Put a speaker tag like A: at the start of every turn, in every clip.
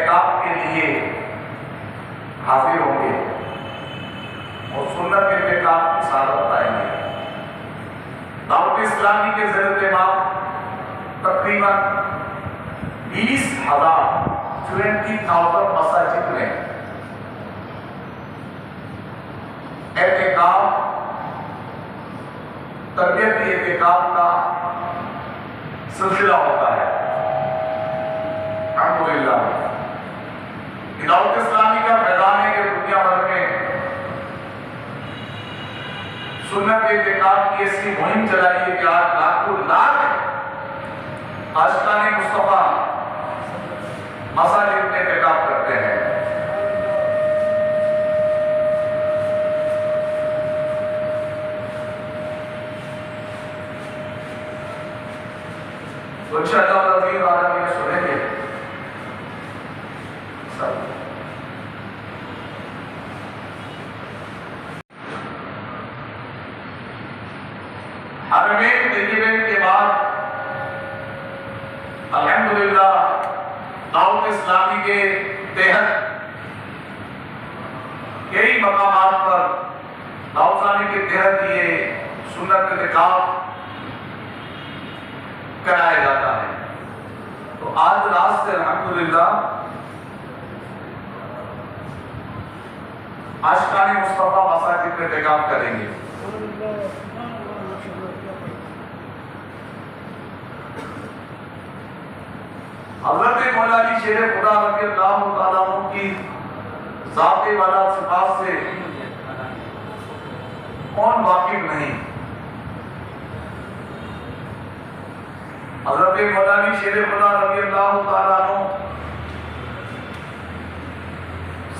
A: اعتکاف کے لیے حاضر ہوں گے اور سنت اعتکاف کی سعادت پائیں گے۔ دعوت اسلامی کے زیر اہتمام تقریباً 20,000 مساجد میں اعتکاف، تربیتی اعتکاف کا سلسلہ ہوتا ہے۔ الحمدللہ دعوت اسلامی کا فیضان ہے کہ دنیا بھر میں سنت اعتکاف کی ایسی مہم چلائی ہے کہ آج لاکھوں لاکھ عاشقان مصطفیٰ مساجد میں اعتکاف کرتے ہیں۔ تو انشاءاللہ العزیز عالمین سنیں گے حرمین طیبین کے بعد الحمدللہ دعوت اسلامی کے تحت کئی مقامات پر دعوت اسلامی کے تحت یہ سنت اعتکاف کرایا جاتا ہے۔ تو آج رات سے الحمدللہ عاشقان مصطفیٰ مساجد میں اعتکاف کریں گے۔ حضرت مولا علی شیر خدا رضی اللہ تعالیٰ عنہ کی ذات والا صفات سے کون واقف نہیں؟ حضرت مولا علی شیر خدا رضی اللہ تعالیٰ عنہ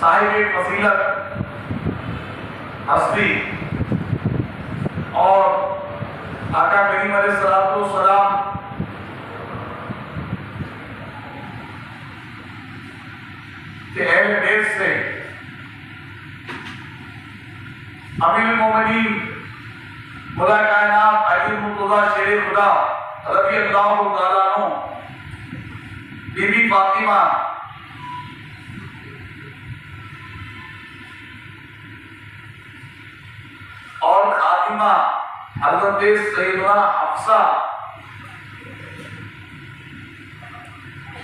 A: صاحب فضیلت، ہستی اور آقا کریم علیہ السلام کہ اہل بیت سے امیر المومنین مولا کائنات علی مرتضیٰ شیر خدا رضی اللہ تعالیٰ عنہ، بی بی فاطمہ اور خاتمہ حضرت سیدنا حفصہ،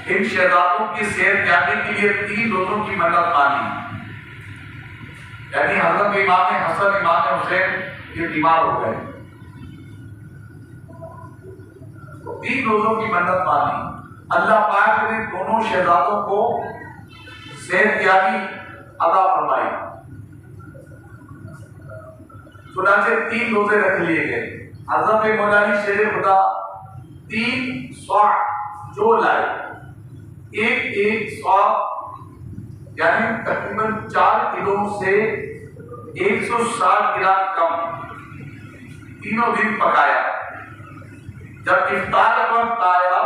A: ان شہزادوں کی صحت یابی کے لیے 3 روزوں کی منت مانی، یعنی حضرت امام حسن امام حسین یہ بیمار ہو گئے، 3 روزوں کی منت مانی۔ اللہ پاک نے دونوں شہزادوں کو صحت یابی عطا فرمائی، چنانچہ 3 روزے رکھ لیے گئے۔ حضرت مولا علی شیر خدا 3 صاع جو لائے، ایک صاع یعنی تقریباً 4 کلو سے 160 گرام کم، تینوں دن پکایا۔ جب افطار کا وقت آیا،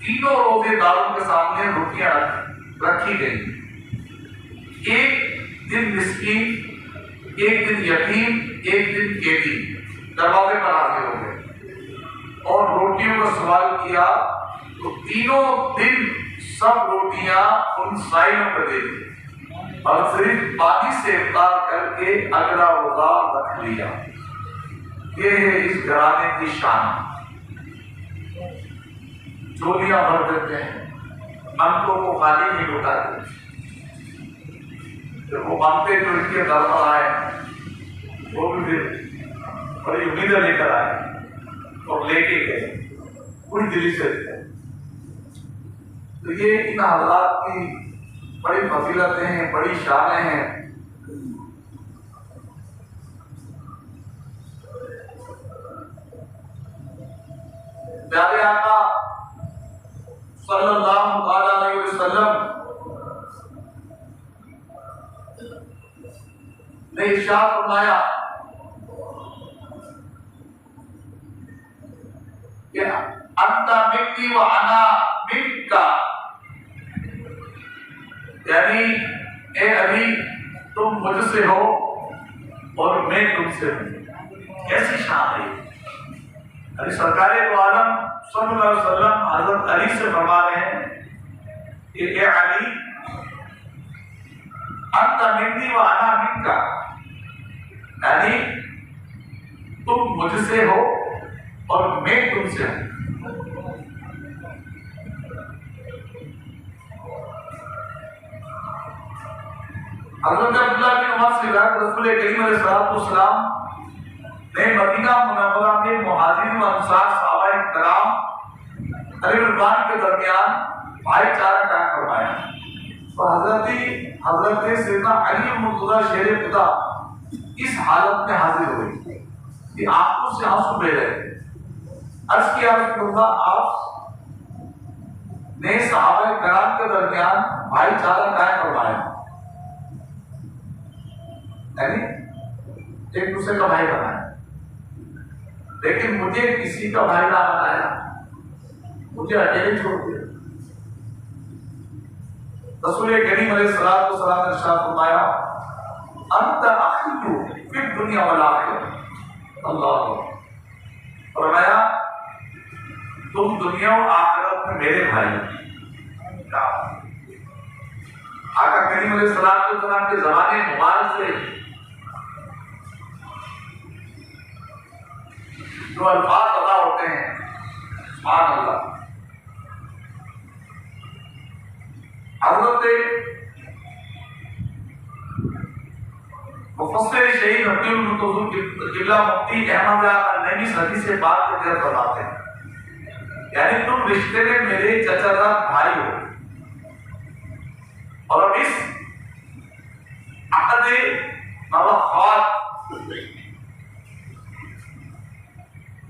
A: تینوں روزے داروں کے سامنے روٹیاں رکھی گئی، ایک دن مسکین، ایک دن یتیم، ایک دن قیدی دروازے پر حاضر ہو گئے اور روٹیوں کا سوال کیا تو تینوں دن سب روٹیاں ان سائلوں کو دے دی اور صرف پانی سے افطار کر کے اگلا روزہ رکھ لیا۔ یہ ہے اس گھرانے کی شان۔ جولیاں بھر دیتے ہیں، منتوں کو خالی نہیں لوٹاتے، جب وہ مانتے جو ان کے در پر آئے وہ بھی بڑی امیدیں لے کر آئے اور لے کے گئے پوری دلی سے۔ تو یہ ان حضرات کی بڑی فضیلتیں ہیں، بڑی شانیں ہیں۔ پیارے آقا صلی اللہ علیہ وسلم نے ارشاد فرمایا کہ انت منی و انا منک، یعنی اے علی تم مجھ سے ہو اور میں تم سے ہوں۔ کیسی شان ہے! علی سرکار دو عالم صلی اللہ علیہ وسلم حضرت علی سے فرما رہے ہیں کہ اے علی انت منی و انا منکا، یعنی تم مجھ سے ہو اور میں تم سے ہوں۔ حضرت عبداللہ بن عمر سے روایت، رسول کریم علیہ السلام نے مدینہ منورہ میں مہاجرین و انصار صحابہ کرام علی رضوان کے درمیان بھائی چارہ قائم فرمایا۔ تو حضرت سیدنا علی مرتضیٰ شیر خدا اس حالت میں حاضر ہوئے کہ آنکھوں سے آنسو بہہ رہے۔ عرض کیا رسول اللہ، آپ نے صحابہ کرام کے درمیان بھائی چارہ قائم فرمایا، یعنی ایک دوسرے کا بھائی بنایا، لیکن مجھے کسی کا بھائی نہ بنایا، مجھے اکیلے چھوڑ دیا۔ رسول کریم علیہ السلام نے ارشاد فرمایا، انت اخی فی الدنیا والآخرہ، اللہ، فرمایا تم دنیا و آخرت میں میرے بھائی۔ آقا کریم علیہ السلام کے زمانے مبارک سے جو الفاظ ادا ہوتے ہیں، سبحان اللہ۔ حضرت مفسر شہید حکیم المرتضی قبلہ مفتی احمد نعیمی اس حدیث سے بات کو ذکر فرماتے ہیں، یعنی تم رشتے میں میرے چچا زاد بھائی ہو، اور اس عقد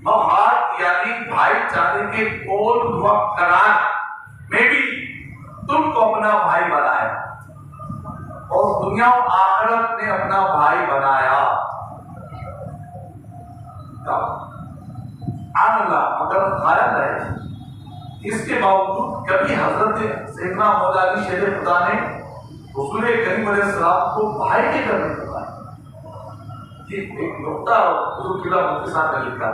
A: مباحات یعنی بھائی چارے کے قول و قرار میں بھی تم کو اپنا بھائی بنایا اور دنیا و آخرت میں اپنا بھائی بنایا۔ اللہ مگر خیال ہے، اس کے باوجود کبھی حضرت سیدنا مولا علی شیر خدا نے رسول کریم علیہ السلام کو بھائی کے کرنے کو کہا۔ ایک نقطہ حضور قبلہ مفتی صاحب نے لکھا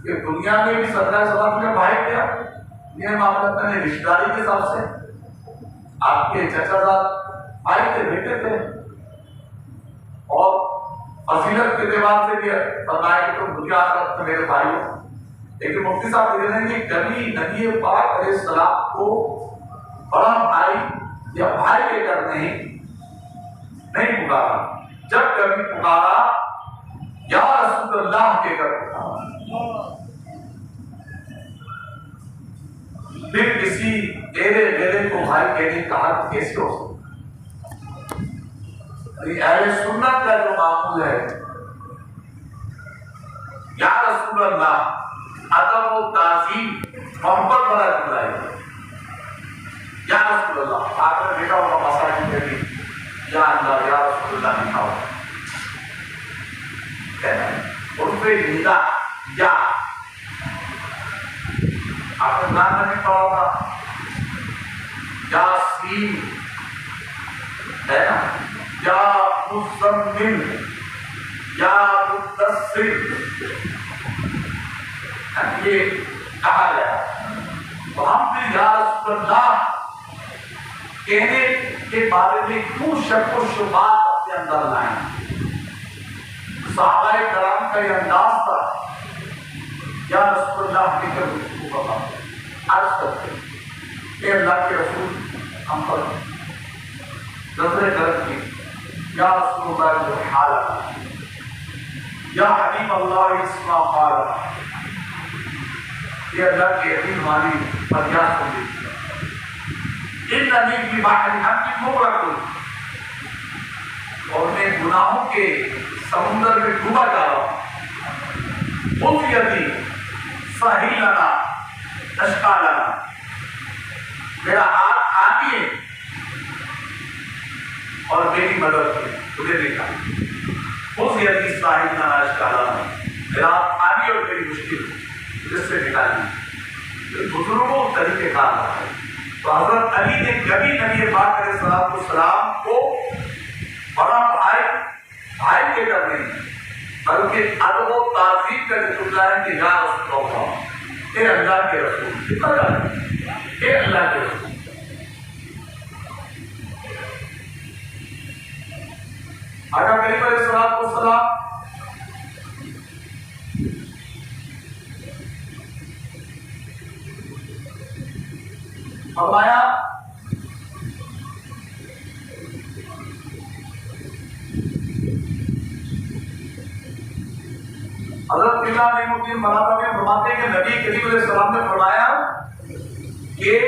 A: کہ دنیا میں بھی سرکار صلی اللہ علیہ وسلم نے بھائی کیا، یہ معاملات میں رشتہ داری کے حساب سے آپ کے چچا زاد بھائی تھے، بیٹے تھے، اور فضیلت کے اعتبار سے بھی فرمایا کہ تم دنیا آخرت میں میرے بھائی ہو۔ لیکن مفتی صاحب کہتے ہیں کہ کبھی نبی پاک علیہ السلام کو بڑا بھائی یا بھائی کے کر نہیں پکارا، جب کبھی پکارا یا رسول اللہ کے کر پکارا۔ پھر کسی ایرے کو بھائی کہنے کا حق کیسے ہو سکتا؟ اہل سنت کا جو معمول ہے، یا رسول اللہ، ادب و تعظیم محبت بڑا چلائے، یا رسول اللہ، آپ نے دیکھا ہوگا مساجد میں بھی یا اللہ یا رسول اللہ لکھا ہوگا، ان پہ ندا یا آپ نے قرآن میں بھی پڑھا ہوگا یاسین ہے نا، یا مزمل، یا مدثر، یہ کہا گیا۔ تو ہم نے یا رسول اللہ کہنے کے بارے میں کیوں شک و شبہات اپنے اندر لائیں؟ صحابہ کرام کا یہ انداز تھا، یا رسول اللہ کے کر کو بتا عرض کرتے اے اللہ کے رسول، ہم پر نظر کرم کی، یا رسول اللہ جو حالت، یا حبیب اللہ اسما قالت، یہ اللہ کے یقین والی فریاد سن لیجیے، ان نبی کی بات ہم کی مغرق، اور میں گناہوں کے سمندر میں ڈوبا جا رہا ہوں، خود یدی ساحل لنا اشکا لنا، میرا ہاتھ خالی ہے اور میری مدد کی، تجھے دیکھا خود یدی ساحل لنا اشکا لنا، میرا ہاتھ خالی اور میری مشکل جس سے نکالی۔ بزرگوں طریقے کار رہا ہے۔ تو حضرت علی نے کبھی نبی پاک علیہ السلام کو بڑا بھائی کے کر نہیں، بلکہ ادب و تعظیم کا ذکر ہے کہ یا رسول اللہ، اے اللہ کے رسول، اے اللہ کے رسول۔ آقا کریم علیہ الصلوۃ والسلام فرمایا حضرت اللہ نعیم الدین مرادہ میں فرماتے ہیں کہ نبی کریم علیہ السلام نے فرمایا کہ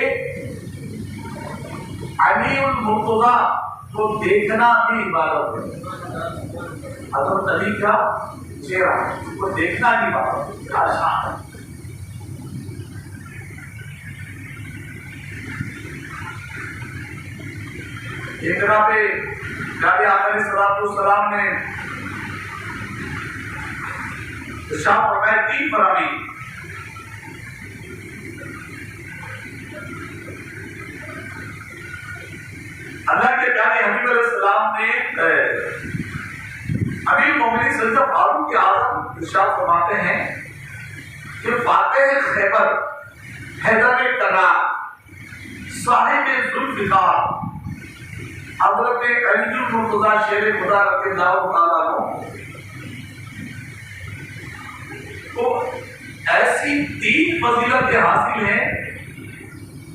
A: علی المرتضیٰ کو دیکھنا بھی عبادت ہے. حضرت علی کا چہرہ اس کو دیکھنا بھی عبادت ہے. کیا شان ہے. ایک جگہ پہ جا کے آقا علیہ السلام نے ارشاد فرمایا 3 فرامی. اللہ کے پیارے حبیب علیہ السلام نے امیر المومنین سیدنا فاروق اعظم ارشاد فرماتے ہیں کہ فاتح خیبر حیدر کرار صاحب ذوالفقار حضرت علی المرتضیٰ شیر خدا رضی اللہ تعالیٰ عنہ کو ایسی 3 فضیلتیں حاصل ہیں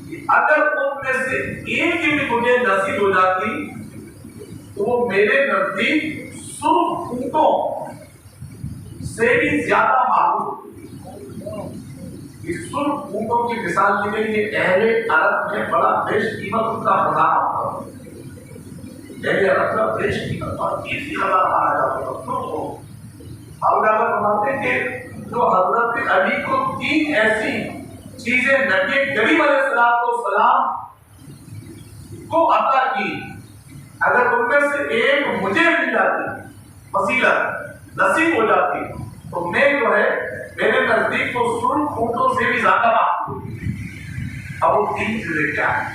A: کہ اگر ان میں سے ایک بھی مجھے نصیب ہو جاتی تو وہ میرے نزدیک سرخ اونٹوں سے بھی زیادہ معلوم. اس سرخ اونٹوں کی مثال دی گئی کہ اہل عرب میں بڑا بیش قیمت ان کا خزانہ ہوتا ہے. اہل عرب کا بیش قیمت اور کسی خزانہ مانا جاتا ہے. اب زیادہ فرماتے ہیں کہ جو حضرت علی کو 3 ایسی چیزیں نبی کریم علیہ السلام کو عطا کی, اگر ان میں سے ایک مجھے مل جاتی فضیلت نصیب ہو جاتی تو میں جو ہے میرے نزدیک تو سرخ اونٹوں سے بھی زیادہ محبوب. اب وہ 3 چیزیں کیا ہیں؟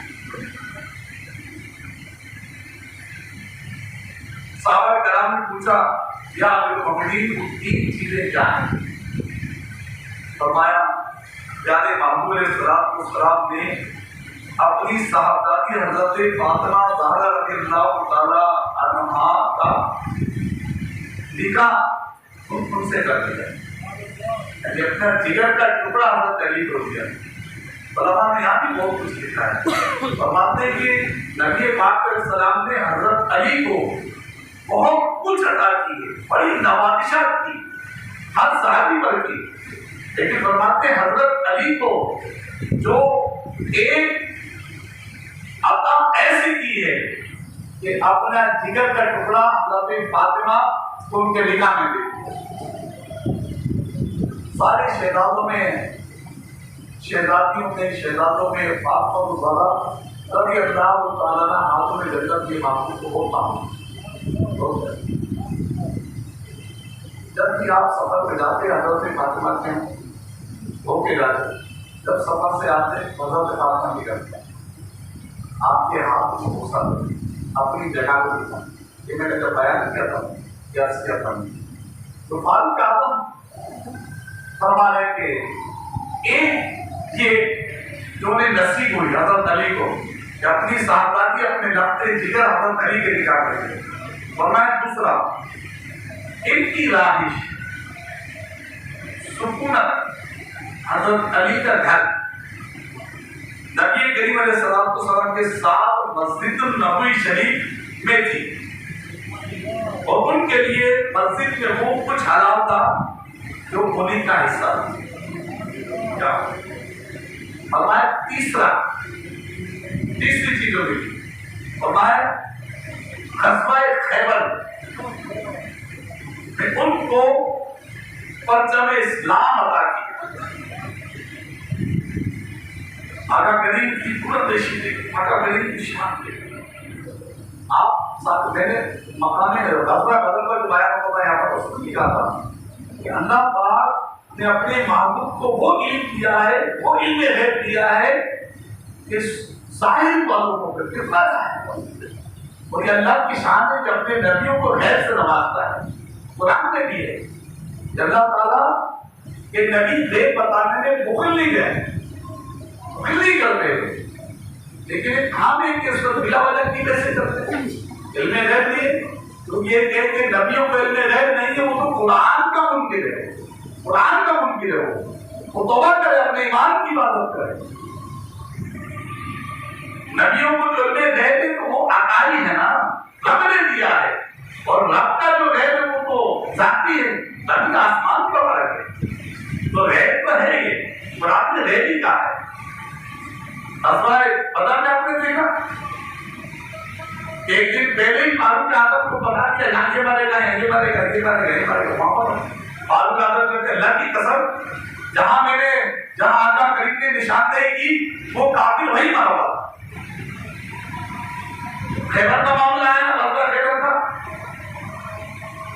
A: صحابہ کرام نے پوچھا یا امیر المومنین وہ 3 چیزیں کیا ہیں؟ فرمایا پیارے محبوب علیہ السلام نے اپنی صاحبزادی حضرت فاطمہ زہرا رضی اللہ تعالی عنہا کا نکاح ان سے کر دیا, یعنی اپنا جگر کا ٹکڑا حضرت علی کو دیا. علماء نے یہاں بھی بہت کچھ لکھا ہے. فرماتے ہیں کہ نبی پاک علیہ السلام نے حضرت علی کو بہت کچھ عطا کی ہے, بڑی نوازشات کی, ہر صحابی پر کی, لیکن فرماتے ہیں حضرت علی کو جو ایک عطا ایسی کی ہے کہ اپنا جگر کا ٹکڑا حضرت فاطمہ کو ان کے نکاح میں دے. سارے شہزادوں میں شہزادوں میں فاطمہ زہرا رضی اللہ تعالیٰ عنہا ہاتھوں میں جنت کے محبوب کو بہت پاؤں. جب بھی آپ سفر پہ جاتے حضرت فاطمہ کے ہو کے جاتے, جب سفر سے آتے حضرت فاطمہ کی کرتے آپ کے ہاتھ میں غصہ اپنی جگہ کو دکھا. یہ میں نے جب بیان کیا تھا کیا تھا تو فاروق اعظم فرما رہے کہ ایک یہ جو انہیں نصیب ہوئی حضرت علی کو کہ اپنی صاحبزادی اپنے لگتے جگر حضرت علی کے نکاح کرتے. فرمایا دوسرا ان کی رہائش سکونت حضرت علی کا گھر نبی کریم علیہ السلام کے ساتھ مسجد النبوی شریف میں تھی, اور ان کے لیے مسجد میں وہ کچھ حلال تھا جو انہیں کا حصہ تھا. فرمایا تیسری چیز ہوگی. فرمایا غزوہ خیبر میں ان کو پرچم اسلام عطا کی. آقا کریم کی قرتشی تھی, آقا کریم کی شان تھی. آپ ساتھ میں نے مقام غزوہ بدر پر جو بیان ہوتا ہے یہاں پر اس نے کہا تھا کہ اللہ پاک نے اپنے محبوب کو وہ علم دیا ہے, وہ علم غیب دیا ہے کہ ظاہر والوں کو کتنا ظاہر والوں, اور یہ اللہ کی شان ہے کہ اپنے نبیوں کو غیب سے نوازتا ہے. قرآن میں بھی ہے کہ اللہ تعالیٰ کہ نبی غیب بتانے میں بخل نہیں گئے, بخل نہیں کرتے, لیکن ایک کام ہے کہ اس کو بلا وجہ کی وجہ سے کرتے ہیں. علم غیب دیے کیونکہ یہ کہتے ہیں نبیوں کو علم غیب نہیں ہے، وہ تو قرآن کا منکر ہے، قرآن کا منکر ہے، وہ توبہ کرے، اپنے ایمان کی حفاظت کرے۔ نبیوں کو جو علم غیب ہے تو وہ عقائی ہے نا، رب نے دیا ہے، اور رب کا جو غیب ہے وہ تو ذاتی ہے، زمین آسمان کا فرق ہے، تو غیب تو ہے یہ، اور آپ نے غیب ہی کہا ہے۔ غزوہ بدر میں آپ نے دیکھا ایک دن پہلے ہی فاروق اعظم کو بتا دیا یہاں یہ مارے گا، یہ مارے گا، یہ مارے گا، یہ مارے گا۔ وہاں پر فاروق اعظم کہتے اللہ کی قسم، جہاں آقا کریم نے نشاندہی کی وہ کافر وہی مارا ہوا۔ خیبر کا معاملہ ہے نا، غزوہ خیبر کا،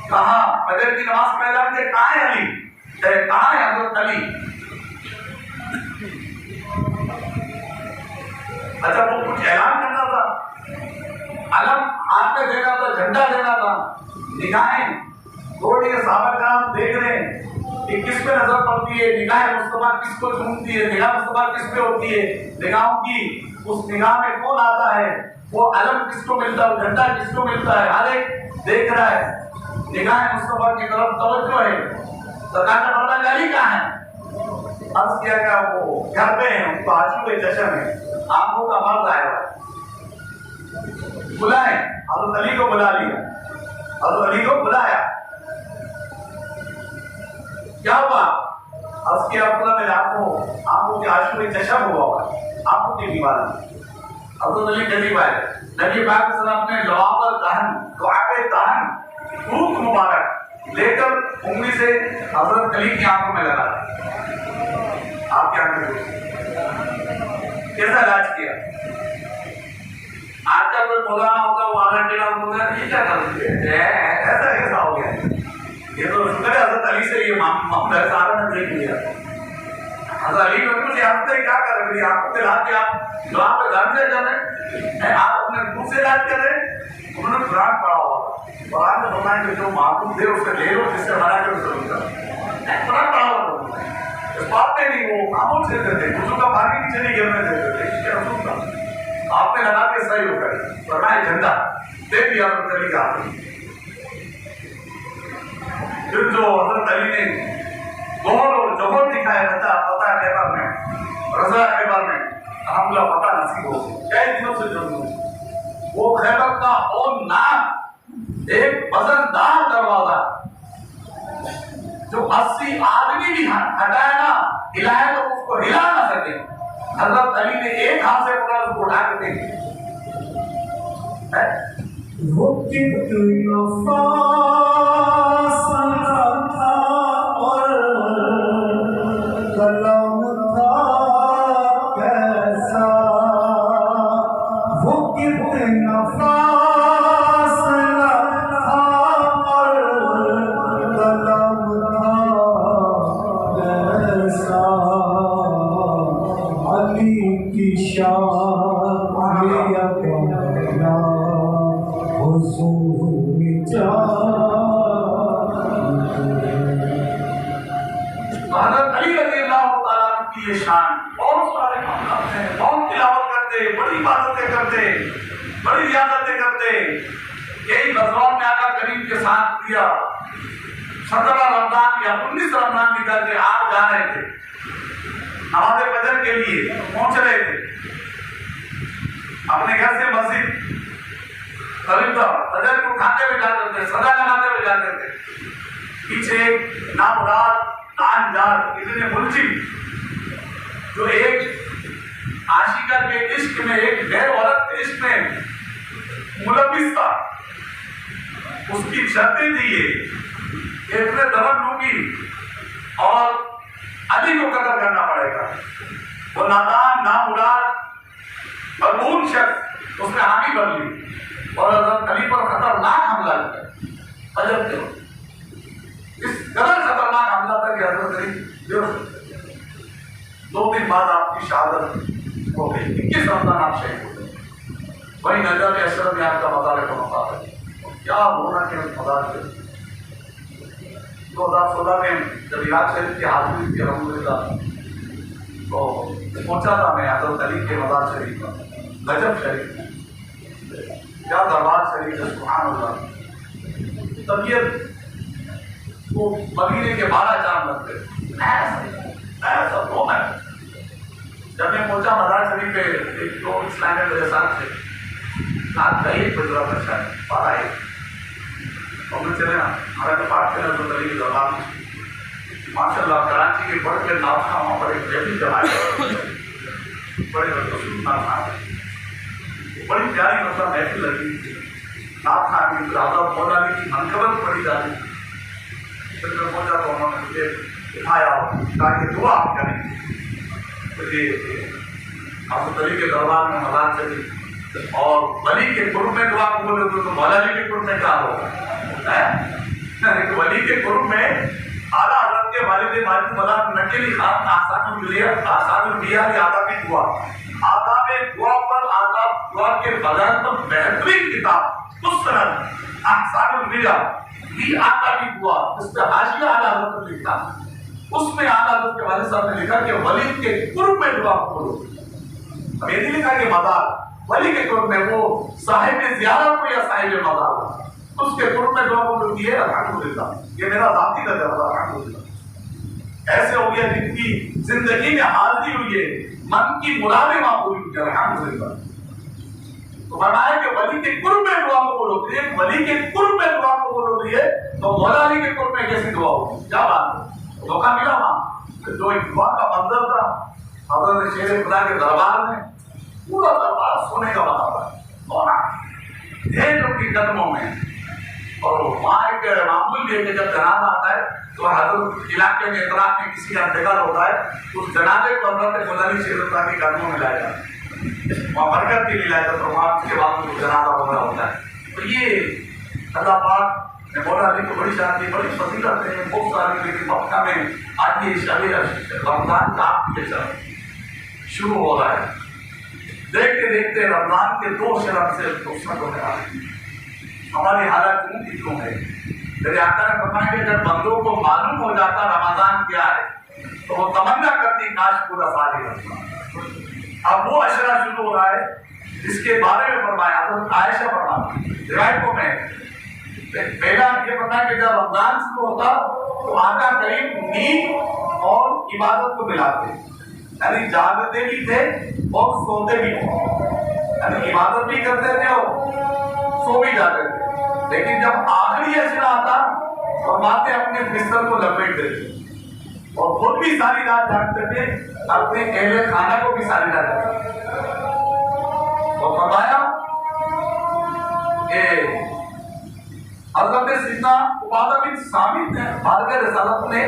A: کہاں فجر کی نماز پڑھ رہے تھے، کہاں ہے علی، کہاں ہے حضرت علی؟ اچھا وہ کچھ اعلان کرنا تھا، علم ہاتھ میں دینا تھا، جھنڈا دینا تھا، نگاہیں تھوڑی صحابہ کرام دیکھ رہے ہیں کہ کس پہ نظر پڑتی ہے، نگاہ مصطفیٰ کس کو جھومتی ہے، نگاہ مصطفیٰ کس پہ ہوتی ہے، نگاہوں کی اس نگاہ میں کون آتا ہے، وہ علم کس کو ملتا ہے، وہ جھنڈا کس کو ملتا ہے، ہر ایک دیکھ رہا ہے، نگاہ مصطفیٰ کی طرف توجہ ہے۔ سرکار نے فرمایا علی کہاں ہے؟ عرض کیا کہ وہ گھر پہ ہیں، ان کو آنسو چشم ہے، آنکھوں کا مرض آیا ہوا ہے، بلائیں۔ حضرت علی کو بلا لیا، حضرت علی کو بلایا، کیا ہوا؟ عرض کیا اپنا میرے آنکھوں کے آنسو چشم ہوا ہوا ہے، آنکھوں کی بیماری۔ حضرت علی قریب آئے، نبی پاک صلی اللہ علیہ وسلم نے لعاب دہن، لعاب دہن تھوک مبارک لے کر انگلی سے حضرت علی کی آنکھوں میں لگا، آپ کیا کریں؟ کیسا علاج کیا؟ آج کا کوئی مولانا ہوتا وہ آنا ٹیڑھا ہوتا ہے، یہ کیا کرتے ہیں، ایسا کیسا ہو گیا؟ یہ تو شکر ہے حضرت علی سے یہ معاملہ سارا نے دیکھ لیا۔ حضرت علی کو مجھے آپ سے کیا کر رہے ہیں، آپ کو دلا کے آپ جو آپ کے گھر سے کر رہے ہیں، آپ اپنے منہ سے علاج کر رہے ہیں۔ انہوں نے قرآن پڑھا ہوا، قرآن میں فرمایا کہ جو معقول دے اس سے لے لو، جس سے منع کرو ضرور کرو۔ قرآن پڑھا ہوا اس بات میں نہیں، وہ خاموش رہتے تھے، وضو کا پانی نیچے نہیں گرنے دیتے تھے، اس کے رسول کا آپ نے لگا کے صحیح ہو گئے، فرمایا جھنڈا دے دیا حضرت علی کا۔ پھر جو حضرت علی نے گوہر اور جوہر دکھایا پتہ خیبر میں، رضا خیبر میں حملہ پتہ نصیب ہو گیا، کئی دنوں سے جنگ ہے۔ وہ خیبر کا اون نام ایک وزندار دروازہ جو 80 آدمی بھی ہٹائے نا، ہلائے تو اس کو ہلا نہ سکے، حضرت علی نے ایک ہاتھ سے پکڑا اس کو اٹھا کر دے دیا۔ حضرت علی رضی اللہ تعالیٰ کی یہ شان، بہت سارے کام کرتے ہیں، بہت تلاوت کرتے، بڑی عبادتیں کرتے، بڑی ریاضتیں کرتے۔ یہی غزوات میں آقا کریم کے ساتھ کیا، 17 رمضان یا 19 رمضان نکل کے آپ جا رہے تھے نماز فجر کے لیے، پہنچ رہے تھے اپنے گھر سے مسجد قریب تھا، فجر کو کھاتے ہوئے جاتے تھے، سدا لگاتے ہوئے جاتے تھے، پیچھے ایک نامراد تانجار اتنے ملزم جو ایک عاشقہ کے عشق میں، ایک غیر عورت کے عشق میں ملوث تھا، اس کی شرطیں دیے کہ اتنے درم لوں گی اور علی کو قتل کرنا پڑے گا۔ وہ نادان، نامراد، ملعون شخص اس نے حامی بن لی اور حضرت علی پر خطرناک حملہ کیا فجر کے وقت۔ اس قدر خطرناک حملہ تھا کہ حضرت علی بے ہوش ہو گئے۔ 2 دن بعد آپ کی شہادت ہو گئی، 21 رمضان آپ شہید ہو گئے۔ وہی نجف اشرف میں آپ کا مزار کا مقام ہے، کیا ہونا کہ مزار سے 2016 میں جب عراق شریف کی حاضری تھی الحمدللہ تو پہنچا تھا میں حضرت علی کے مزار شریف پر، نجف شریف، کیا دربار شریف ہے، سبحان اللہ۔ طبیعت وہ مدینے کے 12 چاند لگتے ایسا دو میں جب میں پہنچا مزار شریف پہ ایک دو اسلامیہ میرے ساتھ تھے رات کا 1 بج رہا تھا شاید 12 اور میں چلے نا ہمارے پاس چلے تو دلی کی دوران ماشاء اللہ کراچی کے بڑھ کے ناؤ وہاں پر ایک جیبی جماعت بڑے سننا تھا بڑی پیاری مطلب محفل لگی تھی ناپ خان کی راجا مولانا کی منقبت پڑھی جاتی پھر میں پہنچا تو انہوں نے مجھے اٹھایا تاکہ دعا آپ کریں آپ ولی کے دربار میں مزار چلی اور ولی کے قرب میں دعا قبول ہوتی تو مولانا کے قرب میں کیا ہوگا ولی کے قرب میں اعلیٰ حضرت کے والد ماجد مولانا نکیلی خان آسان الانبیاء کی آدابی دعا آداب دعا پر آداب دعا کے بغیر تو بہترین کتاب مستند احسان الانبیاء یہ آدابی دعا اس پہ حاشیہ اعلیٰ حضرت نے لکھا اس میں اعلیٰ حضرت کے والد صاحب نے لکھا کہ ولی کے قرب میں دعا کرو اب یہ نہیں لکھا کہ مزار ولی کے قرب میں وہ صاحب زیارت کو یا صاحب مزار اس کے قرب میں دعا قبول کی ہے الحمدللہ یہ میرا ذاتی تجربہ الحمدللہ ایسے ہو گیا جن کی زندگی میں حاضری ہوئی ہے من کی مرادیں وہاں پوری ہوئی ہے الحمدللہ تو فرمایا کہ ولی کے قرب میں دعا قبول ہوتی ہے ولی کے قرب میں دعا قبول ہوتی ہے تو مولا علی کے قرب میں کیسے دعا ہوگی کیا بات ہے دھوکہ ملا وہاں جو ایک دعا کا منظر تھا حضرت شیر خدا کے دربار میں پورا دربار سونے کا بنا ہوا ہے سونا ڈھیروں کی قدموں میں اور وہاں ایک معمول بھی ہے کہ جب جنازہ آتا ہے تو حضرت علاقے میں اطراف میں کسی کا انتقال ہوتا ہے تو اس جنازے کو حضرت مولانا شیر خدا کے قدموں میں لایا جاتا ہے وہاں برکت کے لیے لایا جاتا ہے وہاں اس کے بعد وہ جنازہ وغیرہ ہوتا ہے تو یہ اللہ پاک نے مولا علی کو بڑی شان دی بڑی فضیلت ہے بہت ساری لیکن مکہ میں آج یہ شب رمضان کا آپ شروع ہو رہا ہے دیکھتے دیکھتے رمضان کے 2 شرط سے رخصت ہونے والے ہیں ہماری حالت کیوں ہے میرے آقا نے فرمایا کہ جب بندوں کو معلوم ہو جاتا رمضان کیا ہے تو وہ تمنا کرتی کاش پورا سال ہی رہتا اب وہ اشرا شروع ہو رہا ہے جس کے بارے میں فرمایا حضرت عائشہ فرماتی روایتوں میں پہلا یہ فرمایا کہ جب رمضان شروع ہوتا تو آقا کریم نیند اور عبادت کو ملاتے یعنی جاگتے بھی تھے اور سوتے بھی تھے یعنی عبادت بھی کرتے تھے اور سو بھی جاتے تھے لیکن جب آخری اشرا آتا فرماتے اپنے بستر کو لپیٹ دیتے اور خود بھی ساری رات جاگتے تھے اپنے اہل خانہ کو بھی ساری رات جاگتے اور فرمایا کہ حضرت سیدنا عبادہ بن صامت نے بارگاہ رسالت نے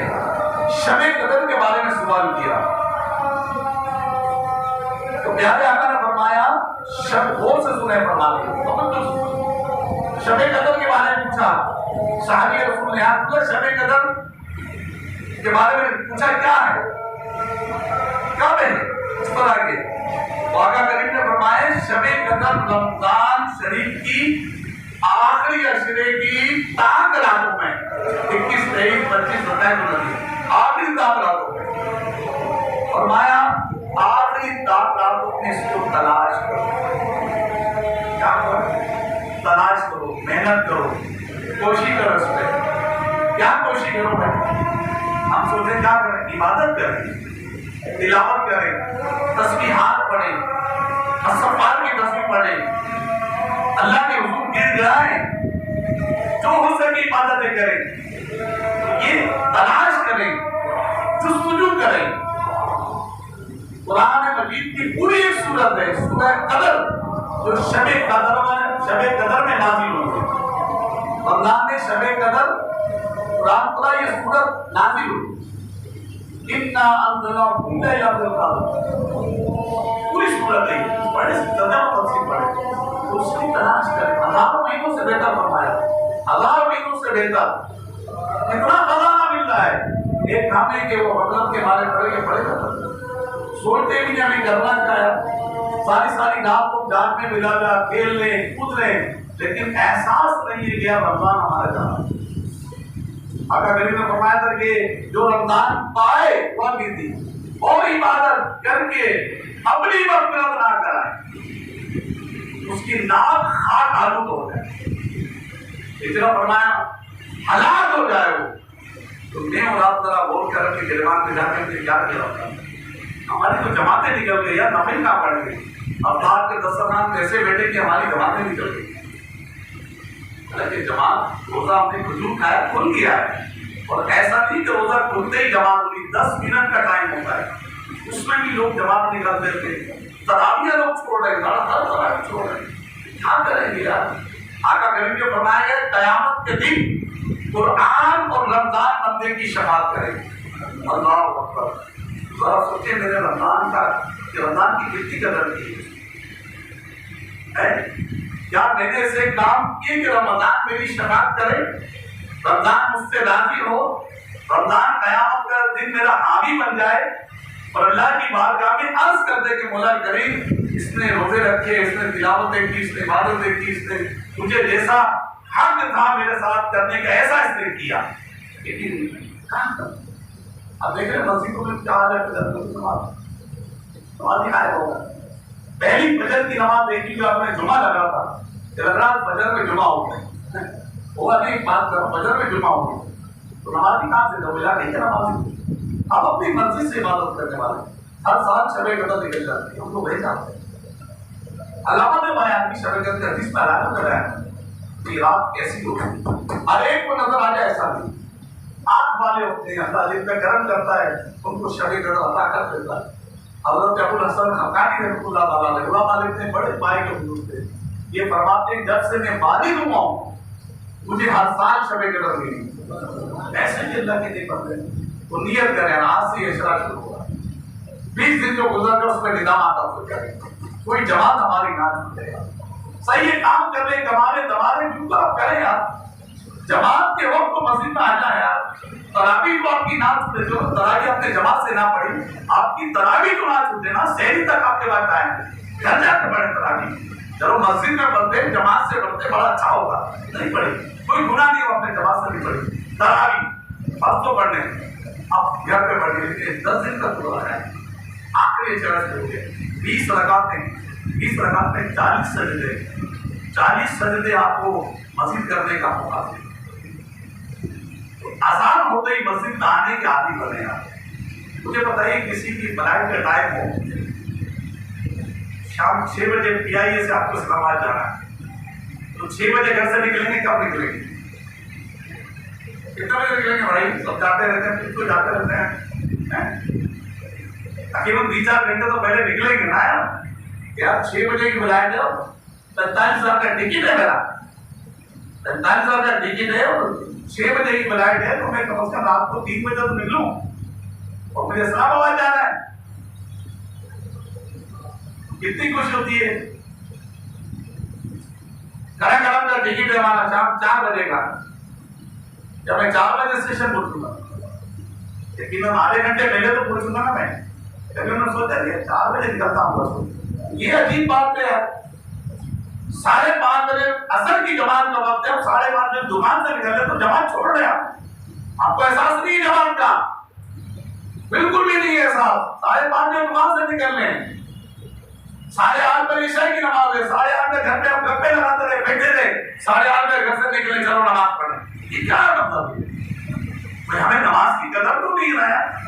A: شب قدر کے بارے میں سوال کیا تو پیارے آقا نے فرمایا شب غور سے سنے فرمایا شب قدر کے بارے میں پوچھا صحابی رسول نے پوچھا شب قدر کے بارے میں پوچھا کیا ہے کب ہے اس طرح کے آقا کریم نے فرمایا شب قدر رمضان شریف کی آخری اشرے کی تاک راتوں میں 21 23 25 27 آخری تاک راتوں میں فرمایا آخری تاک راتوں میں اس کو تلاش کرو کیا کرو تلاش کرو محنت کرو کوشش کرو اس پہ کیا کوشش کرو بھائی ہم سوچیں کیا کریں عبادت کریں تلاوت کریں تسبیحات پڑھیں استغفار کی تسبیح پڑھیں اللہ کے حضور گر جائیں جو ہو سکے عبادتیں کریں یہ تلاش کریں جستجو کریں قرآن مجید کی پوری ایک سورت ہے سورہ قدر جو شب قدر میں نازل ہوئی ہے رمضان میں شب قدر قرآن خدا یہ سورت نازل ہوئی اِنَّا أَنزَلْنَاهُ فِي لَيْلَةِ الْقَدْرِ پوری سورت ہے بڑے سے زیادہ تفصیل پڑھے اس کی تلاش کریں ہزاروں مہینوں سے بہتر فرمایا ہزاروں مہینوں سے بہتر اتنا خزانہ مل رہا ہے ایک کام ہے کہ وہ حضرت کے بارے پڑھے کرتے سوچتے بھی نہیں ہمیں کرنا کیا ہے ساری رات کو جاگ میں ملا جا کھیل لیں کود لیں لیکن احساس نہیں ہے کہ رمضان ہمارے جانا آقا کریم نے فرمایا تھا کہ جو رمضان پائے وہ بھی تھی اور عبادت کر کے اپنی مغفرت نہ کرائے اس کی ناک خاک آلود ہو جائے اس طرح فرمایا ہلاک ہو جائے وہ. تو میں اور آپ ذرا غور کریں کہ گریبان میں جا کے ہم نے کیا کیا ہوتا ہے. ہماری تو جماعتیں نکل گئی یار, نفل کہاں پڑ گئی. افطار کے دسترخوان ایسے بیٹھے کہ ہماری جماعتیں نکل گئی. حالانکہ جماعت روزہ ہم نے کھجور کھایا کھل گیا ہے, اور ایسا نہیں کہ روزہ کھلتے ہی جماعت ہوئی. 10 منٹ کا ٹائم ہوتا ہے, اس میں بھی لوگ جماعت نکلتے تھے. تراویح لوگ چھوڑ رہے ہیں, ہر تراویح چھوڑ رہے ہیں. کیا کریں گے یار. آقا کریم نے فرمایا ہے قیامت کے دن قرآن اور رمضان بندے کی شفاعت کرے گی. اللہ اکبر. ذرا سوچیں میرے رمضان کا, کہ رمضان کی کتنی قدر کی ہے. کیا میں نے ایسے کام کیے کہ رمضان میری شفاعت کرے, رمضان مجھ سے راضی ہو, رمضان قیامت کا دن میرا حامی بن جائے, اور اللہ کی بارگاہ میں عرض کر دے کہ مولا کریم اس نے روزے رکھے, اس نے تلاوتیں کی, اس نے عبادتیں کی, اس نے مجھے جیسا حق تھا میرے ساتھ کرنے کا ایسا اس نے کیا. لیکن کہاں تک. اب دیکھ رہے مسجدوں میں کیا حال ہے. نماز آئے ہوگا, پہلی فجر کی نماز دیکھی جو آپ نے جمعہ لگا تھا, لگ رہا فجر میں جمعہ ہو گیا ہوگا. نہیں بات کرو, فجر میں جمعہ ہو گیا تو نمازی کہاں سے تھا, ملا نہیں کیا نمازی. آپ اپنی مرضی سے عبادت کرنے والے, ہر سال شب قدر نکل جاتی ہے, ہم لوگ وہی جاتے ہیں. علامہ نے بیان کی شب قدر کے حدیث میں اعلان کرایا کہ رات کیسی ہوگی, ہر ایک کو نظر آ جائے ایسا نہیں. آنکھ والے ہوتے ہیں, اللہ جن پہ کرم کرتا ہے ان کو شب قدر عطا کر دیتا ہے. حضرت ابو الحسن حقانی رحمۃ اللہ تعالیٰ علیہ, علماء مالک نے بڑے پائے کے حضور تھے, یہ فرماتے ہیں جب سے میں بالغ ہوا ہوں مجھے ہر سال شب قدر ملی. ایسے ہی اللہ کے نعمت ہے, تو نیت کریں آج سے اشرا شروع ہوا, 20 دن جو گزر گئے اس میں نظامات حاصل کریں, کوئی جماعت ہماری نہ چھوٹے گا. صحیح کام کر رہے کمارے دمارے کیوں آپ کریں یار. جماعت کے وقت تو مسجد میں آ جائیں یار. تراویح کو آپ کی نہ چھوٹے, جو تراویح اپنے جماعت سے نہ پڑھی, آپ کی تراویح کو نہ چھوٹے نا. شہری تک آپ کے بعد آئیں, گھر جا کے پڑھیں تراویح. چلو مسجد میں پڑھتے, جماعت سے پڑھتے, بڑا اچھا ہوگا. نہیں پڑھی کوئی گناہ نہیں ہو, اپنے جماعت سے نہیں پڑھی تراویح بس تو پڑھنے. اب گھر پہ پڑھ لیجیے, 10 دن تک ہو رہا ہے. آخری چرچ ہو گئے 20 رکعتیں, 20 رکعت میں 40 سجدے, 40 سجدے آپ کو مسجد کرنے کا موقع دے. آسان ہوتے ہی مسجد میں آنے کے عادی بنے آپ. مجھے بتائیے کسی کی فلائٹ کا ٹائم ہو, شام 6 بجے PIA سے آپ کو اسلام آباد جانا ہے, تو 6 بجے گھر سے نکلیں گے, کب نکلیں گے, کتنے بجے نکلیں گے بھائی. سب جاتے رہتے ہیں, کچھ تو جاتے رہتے ہیں, تقریباً 3-4 گھنٹے تو پہلے نکلیں گے نا یار. 6 بجے کی فلائٹ ہے, 45,000 کا ٹکٹ ہے میرا, 45,000 کا ٹکٹ ہے, اور 6 بجے کی فلائٹ ہے, تو میں کم از کم رات کو 3 بجے تو نکلوں, اور مجھے اسلام آباد جانا ہے. کتنی خوشی ہوتی ہے. گرم گرم کا ٹکٹ ہے ہمارا شام 4 بجے کا, جب میں 4 بجے اسٹیشن پہنچوں گا, لیکن آدھے گھنٹے پہلے تو پہنچوں گا نا میں. میں نے سوچا 4 بجے نکلتا ہوں. یہ عجیب بات ہے, 5:30 بجے اصل کی جماعت کا وقت ہے, 5:30 بجے دکان سے نکلے تو جماعت چھوڑ رہے ہیں. آپ کو احساس نہیں ہے جماعت کا, بالکل بھی نہیں ہے احساس. 5:30 بجے دکان سے نکل رہے ہیں, 8:30 بجے عشاء کی نماز ہے, 8:30 بجے گھر پہ آپ گپے لگاتے رہے, بیٹھے رہے, 8:30 بجے گھر سے نکلے, چلو نماز پڑھیں. یہ کیا مطلب ہے؟ ہمیں نماز کی قدر تو نہیں رہا ہے,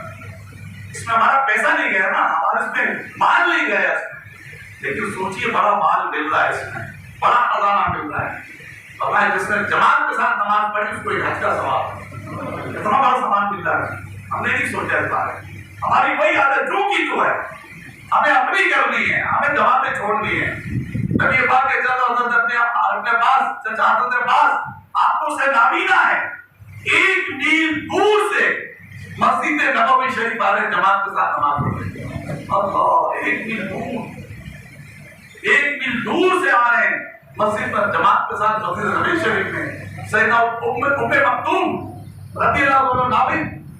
A: اس میں ہمارا پیسہ نہیں گیا نا, ہمارا اس میں مال نہیں گیا. لیکن سوچیے بڑا مال مل رہا ہے, اس میں بڑا خزانہ مل رہا ہے. اور جس نے جماعت کے ساتھ نماز پڑھی اس کو ایک حج کا ثواب, اتنا بڑا سامان مل رہا ہے. ہم نے نہیں سوچا اس بارے میں. ہماری وہی عادت جو کی تو ہے, ہمیں اپنی کرنی ہے, ہمیں جماعتیں چھوڑنی ہے. نبی پاک کے چلو حضرت اپنے پاس حضرت پاس آپ کو سے نابینا ہے, 1 میل دور سے مسجد نبوی شریف آ رہے جماعت کے ساتھ نماز پڑھ رہے ہیں. اللہ, 1 میل دور, 1 میل دور سے آ رہے ہیں مسجد پر جماعت کے ساتھ مسجد نبوی شریف میں. سیدنا ام مکتوم رضی اللہ عنہ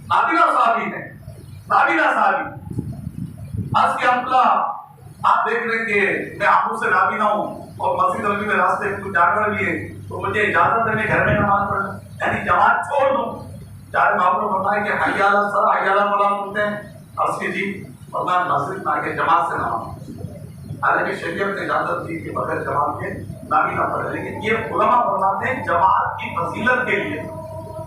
A: نابینا صحابی ہیں, نابینا صحابی. آج کے آپ دیکھ رہے کہ میں آنکھوں سے نابینا ہوں اور مسجد نبوی میں راستے میں کچھ جانور بھی ہے, تو مجھے اجازت ہے میں گھر میں نماز پڑھوں, یعنی جماعت چھوڑ دوں. چاہے آپ نے فرمایا کہ حی علی الصلاۃ, حی علی الفلاح سنتے ہیں, عرض کی جی فرمایا مسجد میں آ کے جماعت سے نماز. حالانکہ شریعت نے اجازت دی کہ بغیر جماعت کے نابینا پڑھے, لیکن یہ علماء فرماتے ہیں جماعت کی فضیلت کے لیے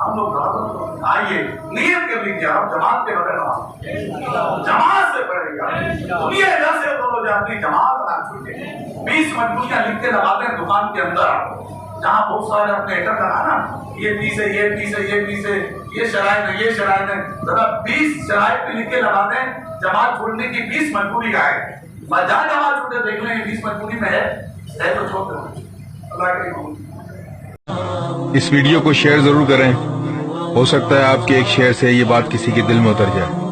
A: ہم لوگ آئیے نیت کر لیجیے آپ جماعت کے بغیر نماز جماعت سے پڑھے گا دنیا ادھر سے ادھر ہو جاتی جماعت نہ چھوٹے 20 مجبوریاں لکھ کے لگاتے ہیں دکان کے اندر جہاں بہت سارے اپنے ایٹر لگانا یہ پیس ہے یہ پیس ہے یہ پیس ہے یہ شرائط ہے یہ شرائط ہے ذرا 20 شرائط پہ لکھ کے لگاتے ہیں جماعت چھوڑنے کی 20 مجبوری آئے جہاں جماعت چھوٹے دیکھ لیں 20 مجبوری میں ہے تو چھوڑ دیں اللہ کے
B: اس ویڈیو کو شیئر ضرور کریں، ہو سکتا ہے آپ کے ایک شیئر سے یہ بات کسی کے دل میں اتر جائے۔